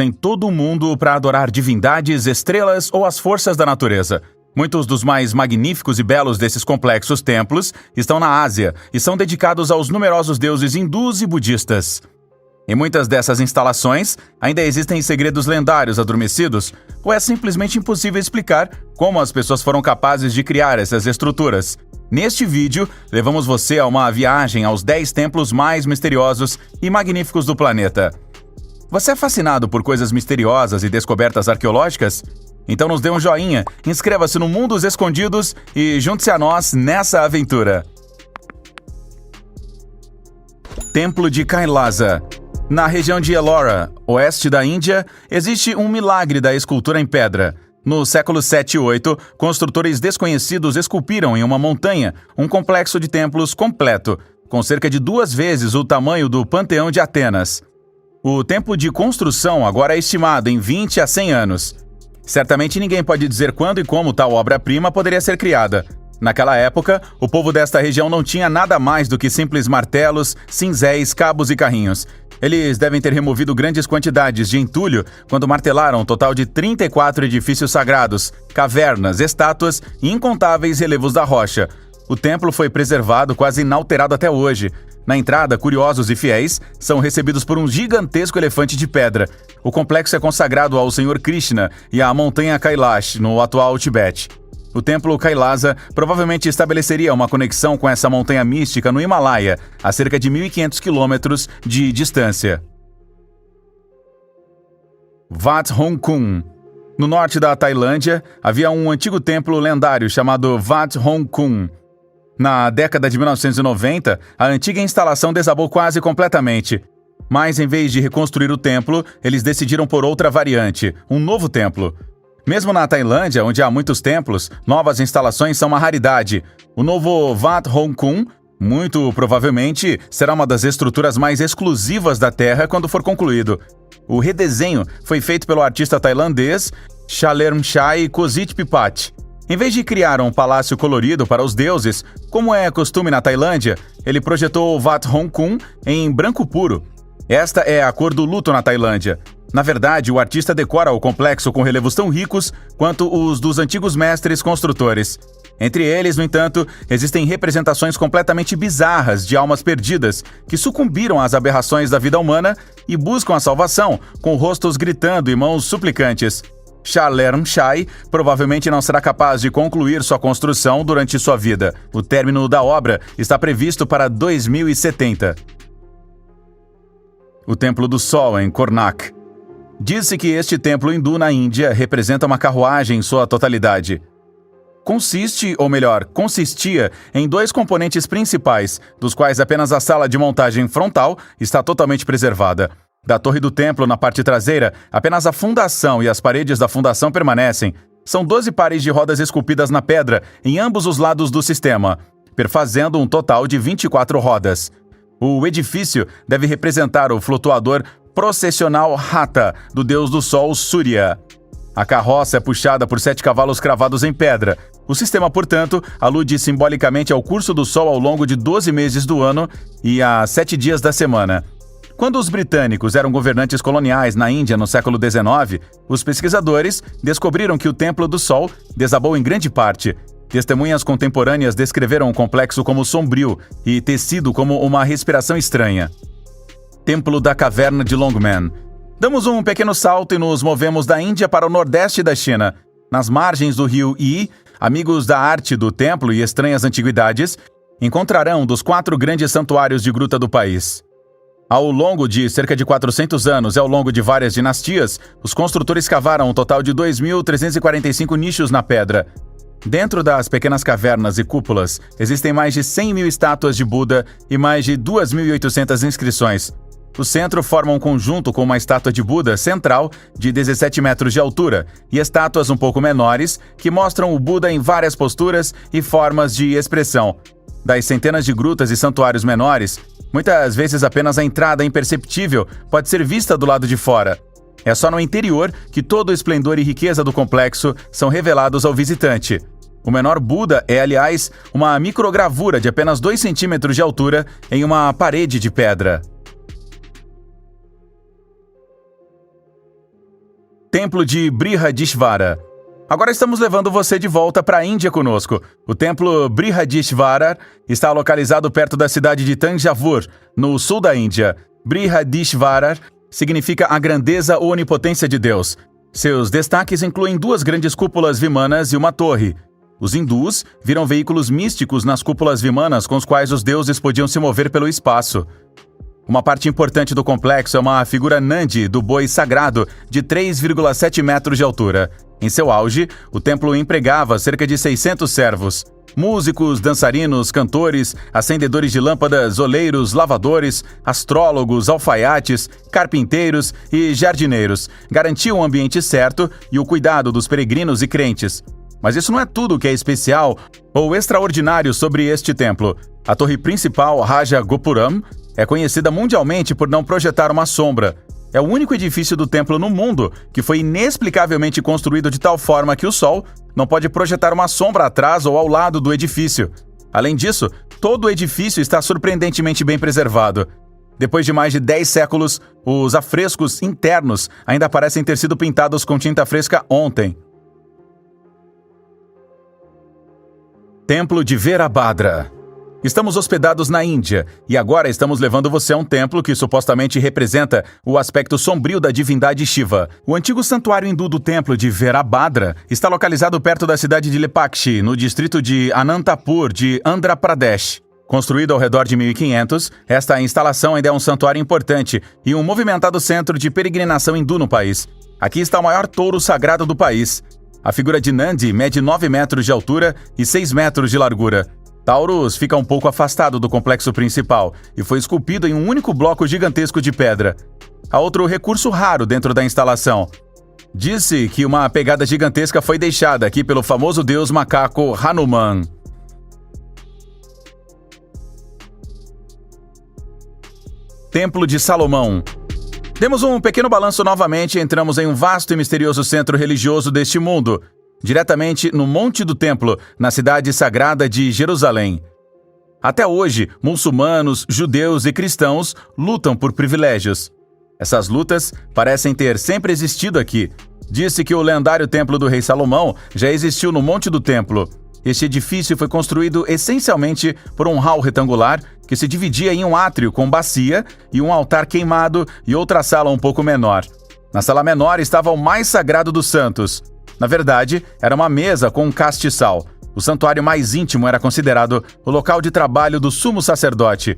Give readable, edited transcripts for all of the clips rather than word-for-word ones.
em todo o mundo para adorar divindades, estrelas ou as forças da natureza. Muitos dos mais magníficos e belos desses complexos templos estão na Ásia e são dedicados aos numerosos deuses hindus e budistas. Em muitas dessas instalações, ainda existem segredos lendários adormecidos, ou é simplesmente impossível explicar como as pessoas foram capazes de criar essas estruturas. Neste vídeo, levamos você a uma viagem aos 10 templos mais misteriosos e magníficos do planeta. Você é fascinado por coisas misteriosas e descobertas arqueológicas? Então nos dê um joinha, inscreva-se no Mundos Escondidos e junte-se a nós nessa aventura. Templo de Kailasa. Na região de Ellora, oeste da Índia, existe um milagre da escultura em pedra. No século 7 e 8, construtores desconhecidos esculpiram em uma montanha um complexo de templos completo, com cerca de 2 vezes o tamanho do Panteão de Atenas. O tempo de construção agora é estimado em 20 a 100 anos. Certamente ninguém pode dizer quando e como tal obra-prima poderia ser criada. Naquela época, o povo desta região não tinha nada mais do que simples martelos, cinzéis, cabos e carrinhos. Eles devem ter removido grandes quantidades de entulho quando martelaram um total de 34 edifícios sagrados, cavernas, estátuas e incontáveis relevos da rocha. O templo foi preservado quase inalterado até hoje. Na entrada, curiosos e fiéis são recebidos por um gigantesco elefante de pedra. O complexo é consagrado ao Senhor Krishna e à montanha Kailash, no atual Tibete. O templo Kailasa provavelmente estabeleceria uma conexão com essa montanha mística no Himalaia, a cerca de 1.500 quilômetros de distância. Wat Hong Kun. No norte da Tailândia, havia um antigo templo lendário chamado Wat Hong Kun. Na década de 1990, a antiga instalação desabou quase completamente. Mas, em vez de reconstruir o templo, eles decidiram por outra variante, um novo templo. Mesmo na Tailândia, onde há muitos templos, novas instalações são uma raridade. O novo Wat Hong Kun, muito provavelmente, será uma das estruturas mais exclusivas da Terra quando for concluído. O redesenho foi feito pelo artista tailandês Chalermchai Kositpipat. Em vez de criar um palácio colorido para os deuses, como é costume na Tailândia, ele projetou o Wat Hong Kun em branco puro. Esta é a cor do luto na Tailândia. Na verdade, o artista decora o complexo com relevos tão ricos quanto os dos antigos mestres construtores. Entre eles, no entanto, existem representações completamente bizarras de almas perdidas que sucumbiram às aberrações da vida humana e buscam a salvação, com rostos gritando e mãos suplicantes. Chalermchai provavelmente não será capaz de concluir sua construção durante sua vida. O término da obra está previsto para 2070. O Templo do Sol, em Konark. Diz-se que este templo hindu na Índia representa uma carruagem em sua totalidade. Consistia em 2 componentes principais, dos quais apenas a sala de montagem frontal está totalmente preservada. Da torre do templo, na parte traseira, apenas a fundação e as paredes da fundação permanecem. São 12 pares de rodas esculpidas na pedra em ambos os lados do sistema, perfazendo um total de 24 rodas. O edifício deve representar o flutuador processional Hatha, do deus do sol Surya. A carroça é puxada por 7 cavalos cravados em pedra. O sistema, portanto, alude simbolicamente ao curso do sol ao longo de 12 meses do ano e a 7 dias da semana. Quando os britânicos eram governantes coloniais na Índia no século XIX, os pesquisadores descobriram que o Templo do Sol desabou em grande parte. Testemunhas contemporâneas descreveram o complexo como sombrio e tecido como uma respiração estranha. Templo da Caverna de Longmen. Damos um pequeno salto e nos movemos da Índia para o nordeste da China. Nas margens do rio Yi, amigos da arte do templo e estranhas antiguidades encontrarão um dos 4 grandes santuários de gruta do país. Ao longo de cerca de 400 anos e ao longo de várias dinastias, os construtores cavaram um total de 2.345 nichos na pedra. Dentro das pequenas cavernas e cúpulas, existem mais de 100.000 estátuas de Buda e mais de 2.800 inscrições. O centro forma um conjunto com uma estátua de Buda central de 17 metros de altura e estátuas um pouco menores que mostram o Buda em várias posturas e formas de expressão. Das centenas de grutas e santuários menores, muitas vezes apenas a entrada imperceptível pode ser vista do lado de fora. É só no interior que todo o esplendor e riqueza do complexo são revelados ao visitante. O menor Buda é, aliás, uma microgravura de apenas 2 centímetros de altura em uma parede de pedra. Templo de Brihadishvara. Agora estamos levando você de volta para a Índia conosco. O templo Brihadishvara está localizado perto da cidade de Tanjavur, no sul da Índia. Brihadishvara significa a grandeza ou onipotência de Deus. Seus destaques incluem 2 grandes cúpulas vimanas e uma torre. Os hindus viram veículos místicos nas cúpulas vimanas com os quais os deuses podiam se mover pelo espaço. Uma parte importante do complexo é uma figura Nandi do boi sagrado de 3,7 metros de altura. Em seu auge, o templo empregava cerca de 600 servos. Músicos, dançarinos, cantores, acendedores de lâmpadas, oleiros, lavadores, astrólogos, alfaiates, carpinteiros e jardineiros garantiam o ambiente certo e o cuidado dos peregrinos e crentes. Mas isso não é tudo o que é especial ou extraordinário sobre este templo. A torre principal, Raja Gopuram, é conhecida mundialmente por não projetar uma sombra. É o único edifício do templo no mundo que foi inexplicavelmente construído de tal forma que o sol não pode projetar uma sombra atrás ou ao lado do edifício. Além disso, todo o edifício está surpreendentemente bem preservado. Depois de mais de 10 séculos, os afrescos internos ainda parecem ter sido pintados com tinta fresca ontem. Templo de Virabhadra. Estamos hospedados na Índia e agora estamos levando você a um templo que supostamente representa o aspecto sombrio da divindade Shiva. O antigo santuário hindu do templo de Virabhadra está localizado perto da cidade de Lepakshi, no distrito de Anantapur, de Andhra Pradesh. Construído ao redor de 1500, esta instalação ainda é um santuário importante e um movimentado centro de peregrinação hindu no país. Aqui está o maior touro sagrado do país. A figura de Nandi mede 9 metros de altura e 6 metros de largura. Taurus fica um pouco afastado do complexo principal e foi esculpido em um único bloco gigantesco de pedra. Há outro recurso raro dentro da instalação. Diz-se que uma pegada gigantesca foi deixada aqui pelo famoso deus macaco Hanuman. Templo de Salomão. Demos um pequeno balanço novamente e entramos em um vasto e misterioso centro religioso deste mundo, diretamente no Monte do Templo, na cidade sagrada de Jerusalém. Até hoje, muçulmanos, judeus e cristãos lutam por privilégios. Essas lutas parecem ter sempre existido aqui. Disse que o lendário Templo do Rei Salomão já existiu no Monte do Templo. Este edifício foi construído essencialmente por um hall retangular que se dividia em um átrio com bacia e um altar queimado e outra sala um pouco menor. Na sala menor estava o mais sagrado dos santos. Na verdade, era uma mesa com um castiçal. O santuário mais íntimo era considerado o local de trabalho do sumo sacerdote.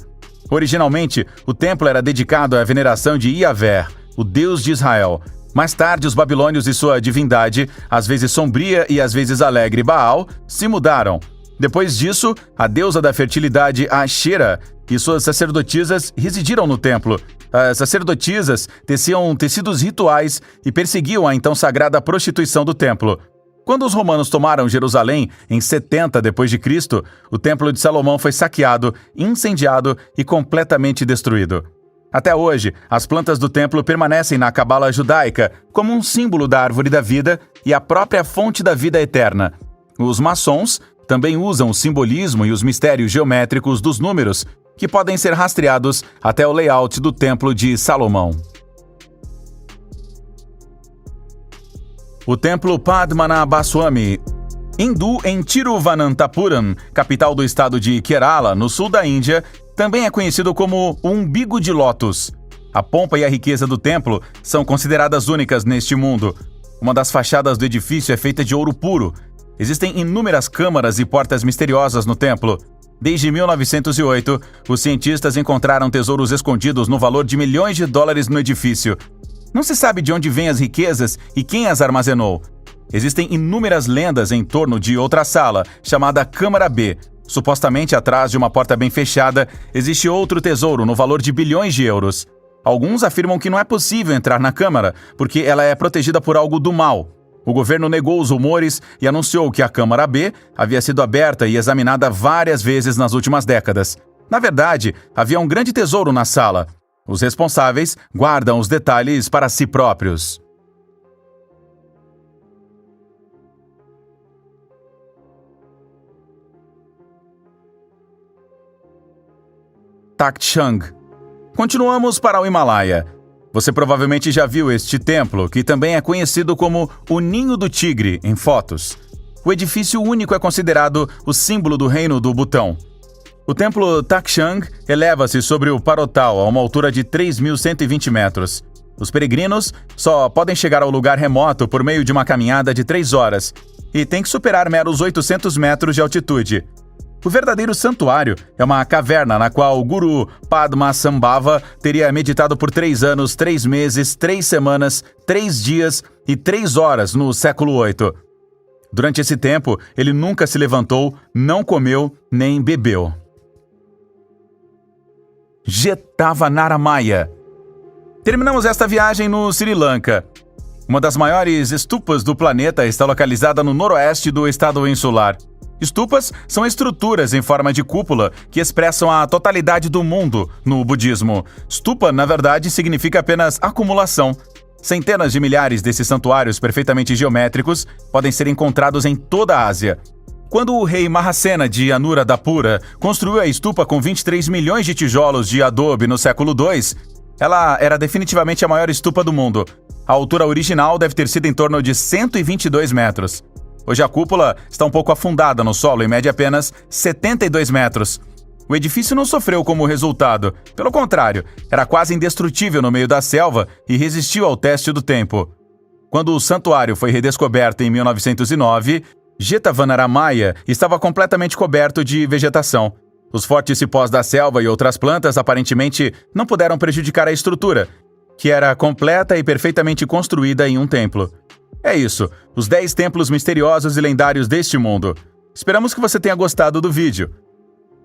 Originalmente, o templo era dedicado à veneração de Yahvé, o Deus de Israel. Mais tarde, os babilônios e sua divindade, às vezes sombria e às vezes alegre Baal, se mudaram. Depois disso, a deusa da fertilidade Ashera e suas sacerdotisas residiram no templo. As sacerdotisas teciam tecidos rituais e perseguiam a então sagrada prostituição do templo. Quando os romanos tomaram Jerusalém, em 70 d.C., o Templo de Salomão foi saqueado, incendiado e completamente destruído. Até hoje, as plantas do templo permanecem na cabala judaica como um símbolo da árvore da vida e a própria fonte da vida eterna. Os maçons também usam o simbolismo e os mistérios geométricos dos números, que podem ser rastreados até o layout do Templo de Salomão. O Templo Padmanabhaswamy, hindu em Tiruvananthapuram, capital do estado de Kerala, no sul da Índia, também é conhecido como o umbigo de lótus. A pompa e a riqueza do templo são consideradas únicas neste mundo. Uma das fachadas do edifício é feita de ouro puro. Existem inúmeras câmaras e portas misteriosas no templo. Desde 1908, os cientistas encontraram tesouros escondidos no valor de milhões de dólares no edifício. Não se sabe de onde vêm as riquezas e quem as armazenou. Existem inúmeras lendas em torno de outra sala, chamada Câmara B. Supostamente atrás de uma porta bem fechada, existe outro tesouro no valor de bilhões de euros. Alguns afirmam que não é possível entrar na Câmara, porque ela é protegida por algo do mal. O governo negou os rumores e anunciou que a Câmara B havia sido aberta e examinada várias vezes nas últimas décadas. Na verdade, havia um grande tesouro na sala. Os responsáveis guardam os detalhes para si próprios. Takht Chang. Continuamos para o Himalaia. Você provavelmente já viu este templo, que também é conhecido como o Ninho do Tigre, em fotos. O edifício único é considerado o símbolo do reino do Butão. O templo Takshang eleva-se sobre o Parotal a uma altura de 3.120 metros. Os peregrinos só podem chegar ao lugar remoto por meio de uma caminhada de 3 horas e tem que superar meros 800 metros de altitude. O verdadeiro santuário é uma caverna na qual o guru Padmasambhava teria meditado por 3 anos, 3 meses, 3 semanas, 3 dias e 3 horas no século VIII. Durante esse tempo, ele nunca se levantou, não comeu nem bebeu. Jetavanaramaya. Terminamos esta viagem no Sri Lanka. Uma das maiores stupas do planeta está localizada no noroeste do estado insular. Stupas são estruturas em forma de cúpula que expressam a totalidade do mundo no budismo. Stupa, na verdade, significa apenas acumulação. Centenas de milhares desses santuários perfeitamente geométricos podem ser encontrados em toda a Ásia. Quando o rei Mahasena de Anuradhapura construiu a stupa com 23 milhões de tijolos de adobe no século II, ela era definitivamente a maior stupa do mundo. A altura original deve ter sido em torno de 122 metros. Hoje a cúpula está um pouco afundada no solo e mede apenas 72 metros. O edifício não sofreu como resultado. Pelo contrário, era quase indestrutível no meio da selva e resistiu ao teste do tempo. Quando o santuário foi redescoberto em 1909, Jetavanaramaya estava completamente coberto de vegetação. Os fortes cipós da selva e outras plantas aparentemente não puderam prejudicar a estrutura, que era completa e perfeitamente construída em um templo. É isso, os 10 templos misteriosos e lendários deste mundo. Esperamos que você tenha gostado do vídeo.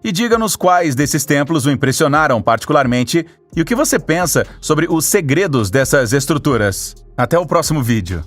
E diga-nos quais desses templos o impressionaram particularmente e o que você pensa sobre os segredos dessas estruturas. Até o próximo vídeo.